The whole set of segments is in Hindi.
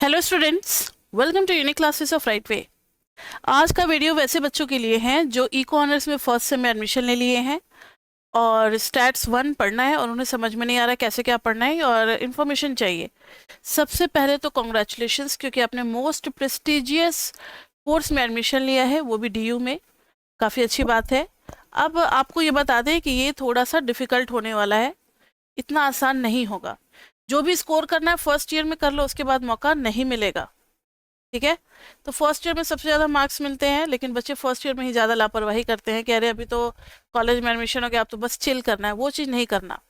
Hello students, welcome to unique classes of right way. आज का वीडियो वैसे बच्चों के लिए है जो इको ऑनर्स में फर्स्ट सेम में एडमिशन ले लिए हैं और स्टैट्स 1 पढ़ना है और उन्हें समझ में नहीं आ रहा कैसे क्या पढ़ना है और इन्फॉर्मेशन चाहिए। सबसे पहले तो कॉन्ग्रेचुलेशंस, क्योंकि आपने मोस्ट प्रेस्टिजियस कोर्स में एडमिशन लिया है, वो भी डीयू में। काफ़ी अच्छी बात है। अब आपको ये बता दें कि ये थोड़ा सा डिफ़िकल्ट होने वाला है, इतना आसान नहीं होगा। जो भी स्कोर करना है फर्स्ट ईयर में कर लो, उसके बाद मौका नहीं मिलेगा। ठीक है। तो फर्स्ट ईयर में सबसे ज़्यादा मार्क्स मिलते हैं, लेकिन बच्चे फर्स्ट ईयर में ही ज़्यादा लापरवाही करते हैं कि अरे अभी तो कॉलेज में एडमिशन हो गया, आप तो बस चिल करना है, वो चीज़ नहीं करना।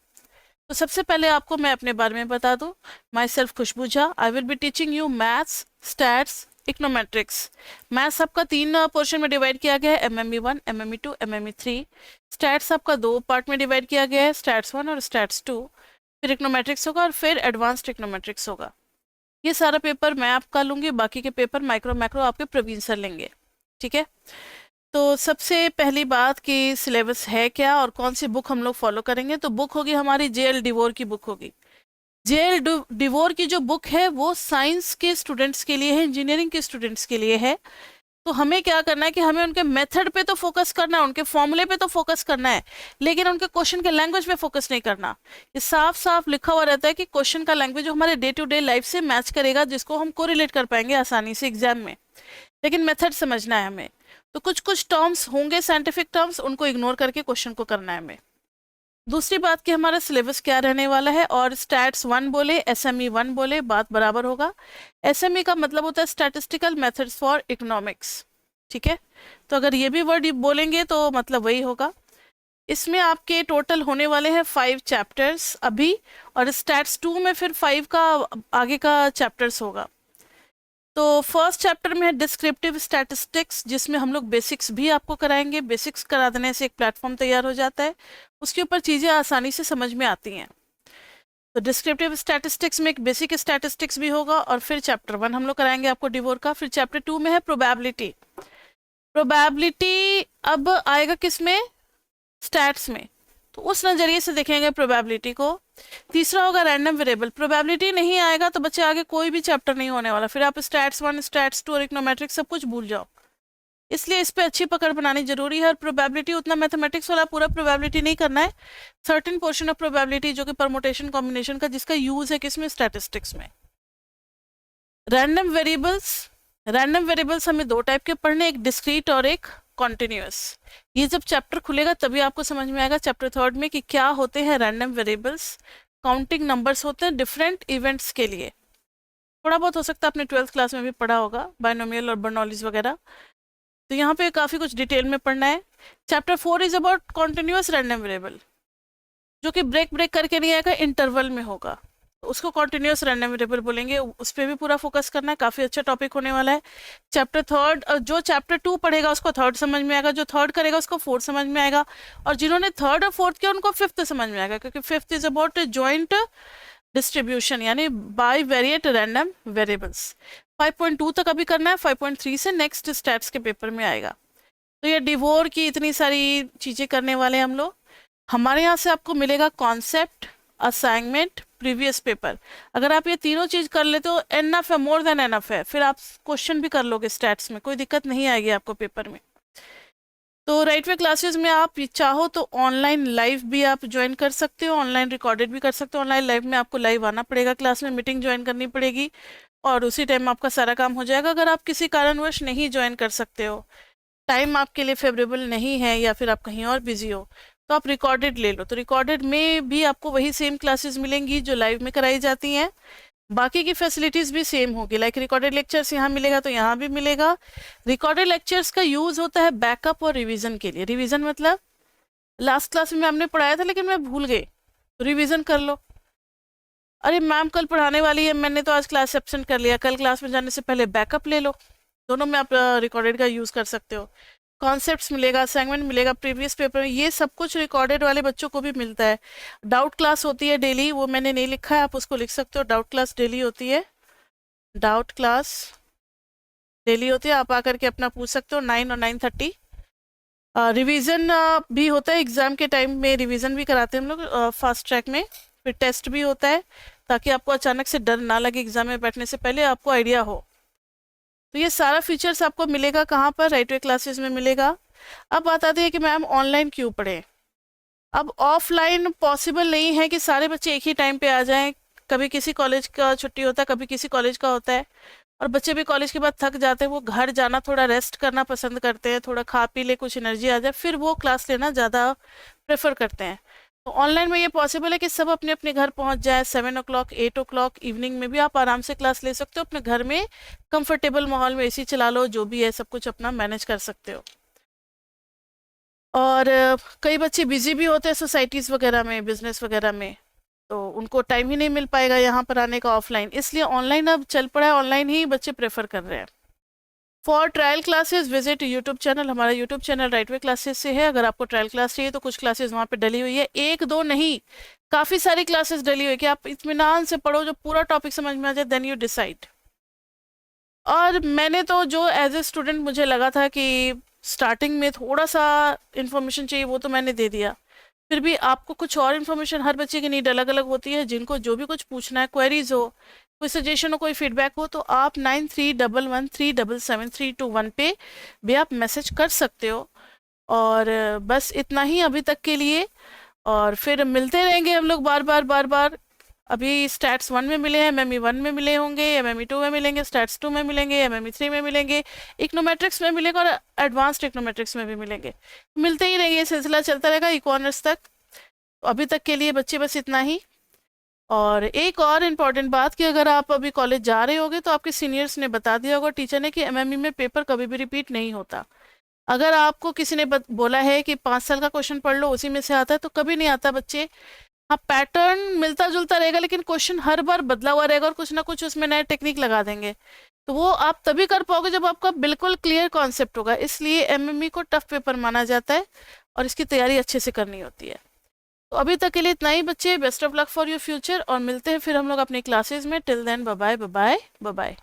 तो सबसे पहले आपको मैं अपने बारे में बता दूं। Myself Khushboo Jha, I will be teaching you maths, stats, econometrics. Maths आपका 3 पोर्शन में डिवाइड किया गया है, MME 1, MME 2, MME 3। स्टैट्स आपका 2 पार्ट में डिवाइड किया गया है, स्टैट्स 1 और स्टैट्स 2। फिर इकोनोमेट्रिक्स होगा और फिर एडवांस्ड इकोनोमेट्रिक्स होगा। ये सारा पेपर मैं आपका लूंगी, बाकी के पेपर माइक्रो मैक्रो आपके प्रवीण सर लेंगे। ठीक है। तो सबसे पहली बात कि सिलेबस है क्या और कौन सी बुक हम लोग फॉलो करेंगे। तो बुक होगी हमारी JL डिवोर की बुक होगी। JL डिवोर की जो बुक है वो साइंस के स्टूडेंट्स के लिए है, इंजीनियरिंग के स्टूडेंट्स के लिए है। तो हमें क्या करना है कि हमें उनके मेथड पे तो फोकस करना है, उनके फॉर्मूले पे तो फोकस करना है, लेकिन उनके क्वेश्चन के लैंग्वेज पे फोकस नहीं करना। ये साफ साफ लिखा हुआ रहता है कि क्वेश्चन का लैंग्वेज जो हमारे डे टू डे लाइफ से मैच करेगा, जिसको हम कोरिलेट कर पाएंगे आसानी से एग्जाम में, लेकिन मेथड समझना है हमें। तो कुछ कुछ टर्म्स होंगे साइंटिफिक टर्म्स, उनको इग्नोर करके क्वेश्चन को करना है हमें। दूसरी बात कि हमारा सिलेबस क्या रहने वाला है, और स्टैट्स 1 बोले SME 1 बोले बात बराबर होगा। SME का मतलब होता है स्टैटिस्टिकल मेथड्स फॉर इकोनॉमिक्स। ठीक है। तो अगर ये भी वर्ड बोलेंगे तो मतलब वही होगा। इसमें आपके टोटल होने वाले हैं 5 चैप्टर्स अभी, और स्टैट्स 2 में फिर 5 का आगे का चैप्टर्स होगा। तो फर्स्ट चैप्टर में है डिस्क्रिप्टिव स्टैटिस्टिक्स, जिसमें हम लोग बेसिक्स भी आपको कराएंगे। बेसिक्स करा देने से एक प्लेटफॉर्म तैयार हो जाता है, उसके ऊपर चीज़ें आसानी से समझ में आती हैं। तो डिस्क्रिप्टिव स्टैटिस्टिक्स में एक बेसिक स्टैटिस्टिक्स भी होगा, और फिर चैप्टर 1 हम लोग कराएंगे आपको डिवोर का। फिर चैप्टर 2 में है प्रोबेबिलिटी। प्रोबेबिलिटी अब आएगा किस में? स्टैट्स में। तो उस नज़रिए से देखेंगे प्रोबेबिलिटी को। तीसरा होगा रैंडम वेरिएबल। प्रोबेबिलिटी नहीं आएगा तो बच्चे आगे कोई भी चैप्टर नहीं होने वाला, फिर आप स्टैट्स 1, स्टैट्स 2 और इकोनोमेट्रिक्स सब कुछ भूल जाओ। इसलिए इस पे अच्छी पकड़ बनानी जरूरी है। और प्रोबेबिलिटी उतना मैथमेटिक्स वाला पूरा प्रोबेबिलिटी नहीं करना है, सर्टेन पोर्शन ऑफ प्रोबेबिलिटी जो कि परमुटेशन कॉम्बिनेशन का, जिसका यूज है किसमें? स्टैटिस्टिक्स में। रैंडम वेरिएबल्स, रैंडम वेरिएबल्स हमें 2 टाइप के पढ़ने, एक डिस्क्रीट और एक कॉन्टिन्यूस। ये जब चैप्टर खुलेगा तभी आपको समझ में आएगा चैप्टर 3 में कि क्या होते हैं रैंडम वेरिएबल्स। काउंटिंग नंबर्स होते हैं डिफरेंट इवेंट्स के लिए। थोड़ा बहुत हो सकता है आपने 12th क्लास में भी पढ़ा होगा, बायनोमियल और बर्नौलीज वगैरह। तो यहाँ पे काफ़ी कुछ डिटेल में पढ़ना है। Chapter 4 is about continuous random variable, जो कि ब्रेक ब्रेक करके नहीं आएगा, इंटरवल में होगा, तो उसको कॉन्टिन्यूस रैंडम वेरिएबल बोलेंगे। उस पर भी पूरा फोकस करना है, काफ़ी अच्छा टॉपिक होने वाला है। चैप्टर 3, जो चैप्टर 2 पढ़ेगा उसको 3rd समझ में आएगा, जो 3rd करेगा उसको 4th समझ में आएगा, और जिन्होंने 3rd और 4th किया उनको 5th समझ में आएगा, क्योंकि 5th is about joint distribution, यानी बाई वेरिएट रैंडम वेरिएबल्स। 5.2 तक अभी करना है, 5.3 से नेक्स्ट स्टैट्स के पेपर में आएगा। तो ये डिवोर की इतनी सारी चीज़ें करने वाले हैं हम लोग। हमारे यहाँ से आपको मिलेगा कॉन्सेप्ट, असाइनमेंट, प्रीवियस पेपर। अगर आप ये तीनों चीज़ कर लेते हो एनफ है, मोर देन एनफ है, फिर आप क्वेश्चन भी कर लोगे स्टैट्स में, कोई दिक्कत नहीं आएगी आपको पेपर में। तो राइट वे क्लासेस में आप चाहो तो ऑनलाइन लाइव भी आप ज्वाइन कर सकते हो, ऑनलाइन रिकॉर्डेड भी कर सकते हो। ऑनलाइन लाइव में आपको लाइव आना पड़ेगा, क्लास में मीटिंग ज्वाइन करनी पड़ेगी, और उसी टाइम आपका सारा काम हो जाएगा। अगर आप किसी कारणवश नहीं ज्वाइन कर सकते हो, टाइम आपके लिए फेवरेबल नहीं है, या फिर आप कहीं और बिजी हो, तो आप रिकॉर्डेड ले लो। तो रिकॉर्डेड में भी आपको वही सेम क्लासेस मिलेंगी जो लाइव में कराई जाती हैं, बाकी की फैसिलिटीज़ भी सेम होगी। लाइक रिकॉर्डेड लेक्चर्स यहाँ मिलेगा तो यहाँ भी मिलेगा। रिकॉर्डेड लेक्चर्स का यूज़ होता है बैकअप और रिवीजन के लिए। रिवीजन मतलब लास्ट क्लास में हमने पढ़ाया था लेकिन मैं भूल गई, तो रिवीजन कर लो। अरे मैम कल पढ़ाने वाली है, मैंने तो आज क्लास एब्सेंट कर लिया, कल क्लास में जाने से पहले बैकअप ले लो। दोनों में आप रिकॉर्डेड का यूज़ कर सकते हो। कॉन्सेप्ट्स मिलेगा, असाइनमेंट मिलेगा, प्रीवियस पेपर में, ये सब कुछ रिकॉर्डेड वाले बच्चों को भी मिलता है। डाउट क्लास होती है डेली, वो मैंने नहीं लिखा है, आप उसको लिख सकते हो। डाउट क्लास डेली होती है, डाउट क्लास डेली होती है, आप आकर के अपना पूछ सकते हो 9 और 9:30। रिवीजन भी होता है, एग्जाम के टाइम में रिवीजन भी कराते हैं हम लोग फास्ट ट्रैक में। फिर टेस्ट भी होता है, ताकि आपको अचानक से डर ना लगे एग्जाम में बैठने से पहले, आपको आइडिया हो। तो ये सारा फीचर्स आपको मिलेगा कहाँ पर, राइट वे क्लासेस में मिलेगा। अब बात आती है कि मैम ऑनलाइन क्यों पढ़ें। अब ऑफलाइन पॉसिबल नहीं है कि सारे बच्चे एक ही टाइम पे आ जाएं। कभी किसी कॉलेज का छुट्टी होता है, कभी किसी कॉलेज का होता है, और बच्चे भी कॉलेज के बाद थक जाते हैं, वो घर जाना थोड़ा रेस्ट करना पसंद करते हैं, थोड़ा खा पी ले, कुछ एनर्जी आ जाए, फिर वो क्लास लेना ज़्यादा प्रेफर करते हैं। तो ऑनलाइन में ये पॉसिबल है कि सब अपने अपने घर पहुंच जाए, 7 o'clock 8 o'clock इवनिंग में भी आप आराम से क्लास ले सकते हो अपने घर में, कंफर्टेबल माहौल में, एसी चला लो, जो भी है सब कुछ अपना मैनेज कर सकते हो। और कई बच्चे बिजी भी होते हैं सोसाइटीज़ वगैरह में, बिजनेस वगैरह में, तो उनको टाइम ही नहीं मिल पाएगा यहाँ पर आने का ऑफलाइन, इसलिए ऑनलाइन अब चल पड़ा है, ऑनलाइन ही बच्चे प्रेफर कर रहे हैं। For trial classes visit YouTube channel, हमारा YouTube channel Right Way Classes से है। अगर आपको ट्रायल क्लास चाहिए तो कुछ क्लासेस वहाँ पे डली हुई है, एक दो नहीं, काफ़ी सारी क्लासेस डली हुई है कि आप इत्मीनान से पढ़ो, जो पूरा टॉपिक समझ में आ जाए, देन यू डिसाइड। और मैंने तो जो एज ए स्टूडेंट मुझे लगा था कि स्टार्टिंग में थोड़ा सा इन्फॉर्मेशन चाहिए, वो तो मैंने दे दिया। फिर भी आपको कुछ और इन्फॉर्मेशन, हर बच्चे की नीड अलग अलग होती है, जिनको जो भी कुछ पूछना है, क्वेरीज हो, कोई सजेशन हो, कोई फीडबैक हो, तो आप 9311377321 पे भी आप मैसेज कर सकते हो। और बस इतना ही अभी तक के लिए, और फिर मिलते रहेंगे हम लोग बार बार बार बार। अभी स्टैट्स 1 में मिले हैं, एमएमई 1 में मिले होंगे, एमएमई 2 में मिलेंगे, स्टैट्स 2 में मिलेंगे, एमएमई 3 में मिलेंगे, इकोनोमेट्रिक्स में मिलेंगे, और एडवांस्ड इकोनोमेट्रिक्स में भी मिलेंगे। मिलते ही रहेंगे, ये सिलसिला चलता रहेगा इकोनॉमिक्स तक। अभी तक के लिए बच्चे बस इतना ही। और एक और इम्पॉर्टेंट बात कि अगर आप अभी कॉलेज जा रहे होगे तो आपके सीनियर्स ने बता दिया होगा, टीचर ने, कि एमएमई में पेपर कभी भी रिपीट नहीं होता। अगर आपको किसी ने बोला है कि 5 साल का क्वेश्चन पढ़ लो उसी में से आता है, तो कभी नहीं आता बच्चे। हाँ, पैटर्न मिलता जुलता रहेगा, लेकिन क्वेश्चन हर बार बदला हुआ रहेगा, और कुछ ना कुछ उसमें नए टेक्निक लगा देंगे। तो वो आप तभी कर पाओगे जब आपका बिल्कुल क्लियर कॉन्सेप्ट होगा। इसलिए एमएमई को टफ पेपर माना जाता है, और इसकी तैयारी अच्छे से करनी होती है। तो अभी तक के लिए इतना ही बच्चे, best of luck for your future, और मिलते हैं फिर हम लोग अपनी क्लासेस में। Till then bye bye bye bye bye.